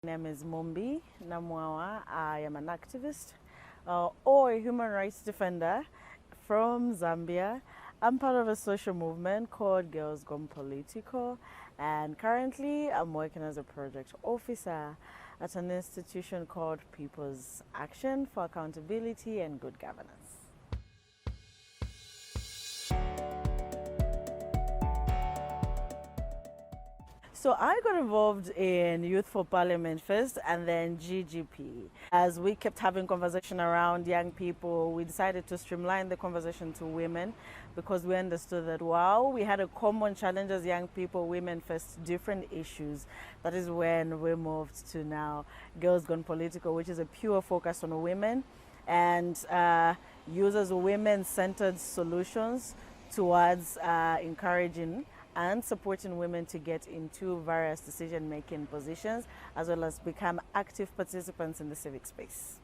My name is Mumbi Namwawa. I am an activist or a human rights defender from Zambia. I'm part of a social movement called Girls Gone Political, and currently I'm working as a project officer at an institution called People's Action for Accountability and Good Governance. So I got involved in Youth for Parliament first and then GGP. As we kept having conversation around young people, we decided to streamline the conversation to women because we understood that while we had a common challenge as young people, women faced different issues. That is when we moved to now Girls Gone Political, which is a pure focus on women and uses women-centered solutions towards encouraging and supporting women to get into various decision-making positions as well as become active participants in the civic space.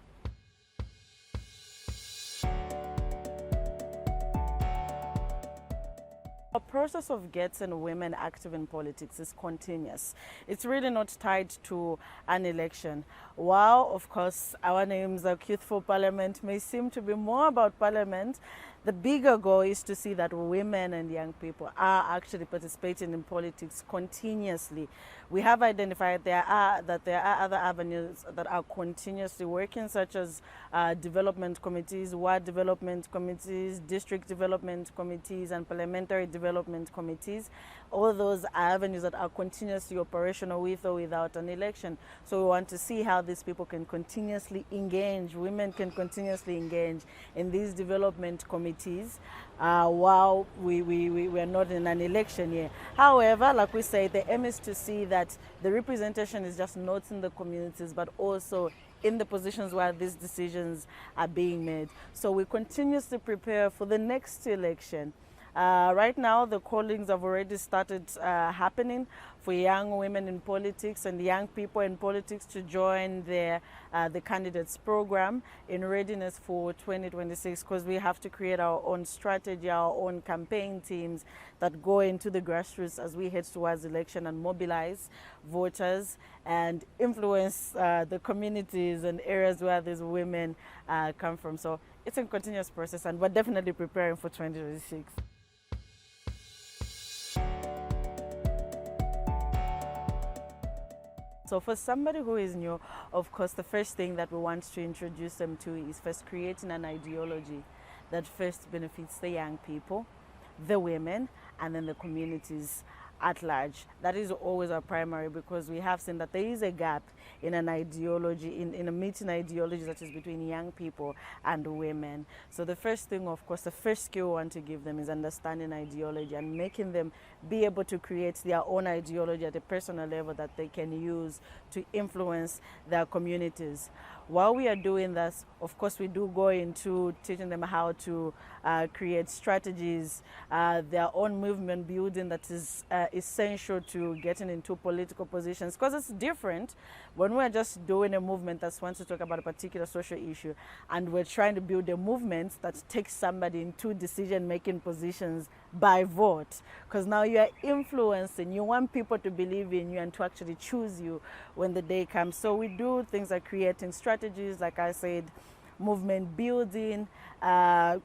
The process of getting women active in politics is continuous. It's really not tied to an election. While, of course, our names like Youth for Parliament may seem to be more about parliament, the bigger goal is to see that women and young people are actually participating in politics continuously. We have identified that there are other avenues that are continuously working, such as development committees, ward development committees, district development committees, and parliamentary development committees. All those are avenues that are continuously operational with or without an election. So we want to see how these people can continuously engage, women can continuously engage in these development committees while we are not in an election year. However, like we say, the aim is to see that the representation is just not in the communities, but also in the positions where these decisions are being made. So we continuously prepare for the next election. Right now, the callings have already started happening for young women in politics and young people in politics to join the candidates program in readiness for 2026, because we have to create our own strategy, our own campaign teams that go into the grassroots as we head towards election and mobilize voters and influence the communities and areas where these women come from. So it's a continuous process, and we're definitely preparing for 2026. So for somebody who is new, of course, the first thing that we want to introduce them to is first creating an ideology that first benefits the young people, the women, and then the communities at large. That is always our primary, because we have seen that there is a gap in an ideology, in a meeting ideology that is between young people and women. So the first thing, of course, the first skill we want to give them is understanding ideology and making them be able to create their own ideology at a personal level that they can use to influence their communities. While we are doing this, of course, we do go into teaching them how to create strategies, their own movement building that is essential to getting into political positions, because it's different when we're just doing a movement that wants to talk about a particular social issue and we're trying to build a movement that takes somebody into decision-making positions by vote, because now you are influencing, you want people to believe in you and to actually choose you when the day comes. So we do things like creating strategies, like I said, movement building,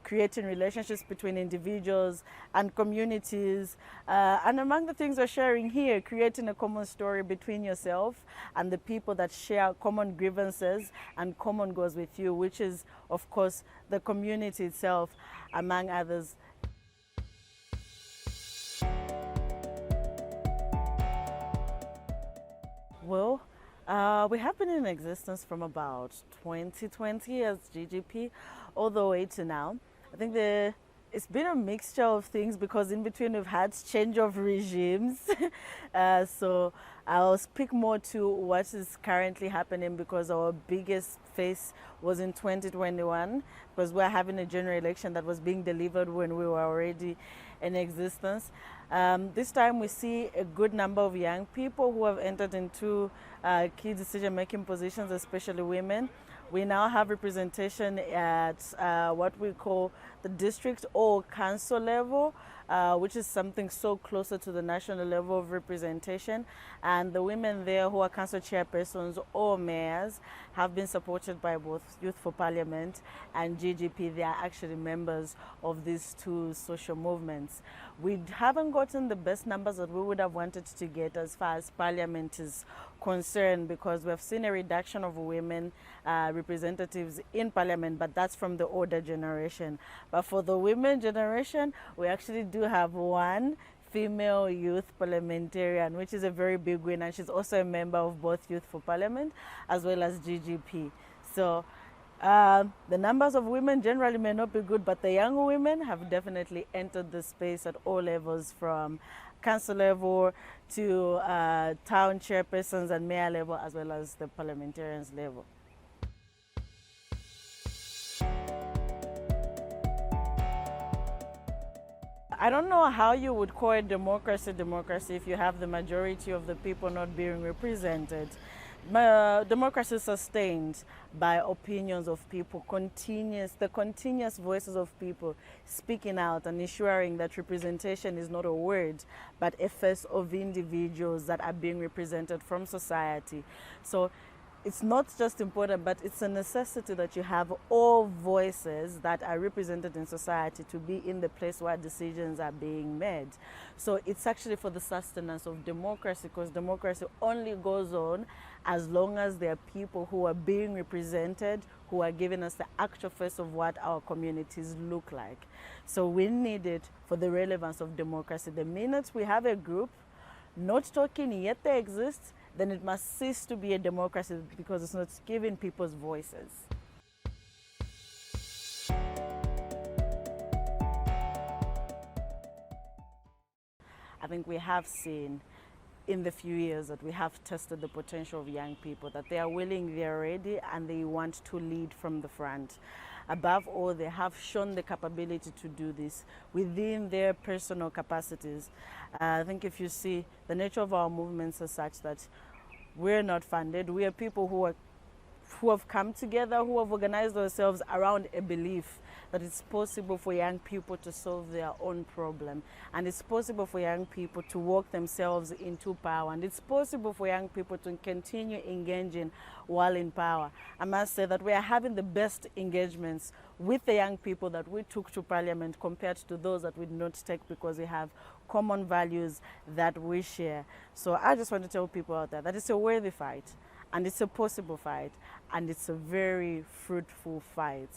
creating relationships between individuals and communities. And among the things we're sharing here, creating a common story between yourself and the people that share common grievances and common goals with you, which is, of course, the community itself, among others. Well, we have been in existence from about 2020 as GGP all the way to now. I think it's been a mixture of things, because in between we've had change of regimes. So I'll speak more to what is currently happening, because our biggest phase was in 2021, because we're having a general election that was being delivered when we were already in existence. This time we see a good number of young people who have entered into key decision-making positions, especially women. We now have representation at what we call the district or council level, which is something so closer to the national level of representation. And the women there who are council chairpersons or mayors have been supported by both Youth for Parliament and GGP. They are actually members of these two social movements. We haven't gotten the best numbers that we would have wanted to get as far as Parliament is concerned, because we've seen a reduction of women representatives in Parliament, but that's from the older generation. But for the women generation, we actually do have one female youth parliamentarian, which is a very big win, and she's also a member of both Youth for Parliament as well as GGP. So the numbers of women generally may not be good, but the young women have definitely entered the space at all levels, from council level to town chairpersons and mayor level, as well as the parliamentarians level. I don't know how you would call it democracy if you have the majority of the people not being represented. Democracy is sustained by opinions of people, the continuous voices of people speaking out and ensuring that representation is not a word, but a face of individuals that are being represented from society. So it's not just important, but it's a necessity that you have all voices that are represented in society to be in the place where decisions are being made. So it's actually for the sustenance of democracy, because democracy only goes on as long as there are people who are being represented, who are giving us the actual face of what our communities look like. So we need it for the relevance of democracy. The minute we have a group not talking, yet they exist, then it must cease to be a democracy, because it's not giving people's voices. I think we have seen in the few years that we have tested the potential of young people, that they are willing, they are ready, and they want to lead from the front. Above all, they have shown the capability to do this within their personal capacities. I think if you see, the nature of our movements is such that we're not funded. We are people who have come together, who have organized ourselves around a belief that it's possible for young people to solve their own problem, and it's possible for young people to work themselves into power, and it's possible for young people to continue engaging while in power. I must say that we are having the best engagements with the young people that we took to Parliament compared to those that we did not take, because we have common values that we share. So I just want to tell people out there that it's a worthy fight, and it's a possible fight, and it's a very fruitful fight.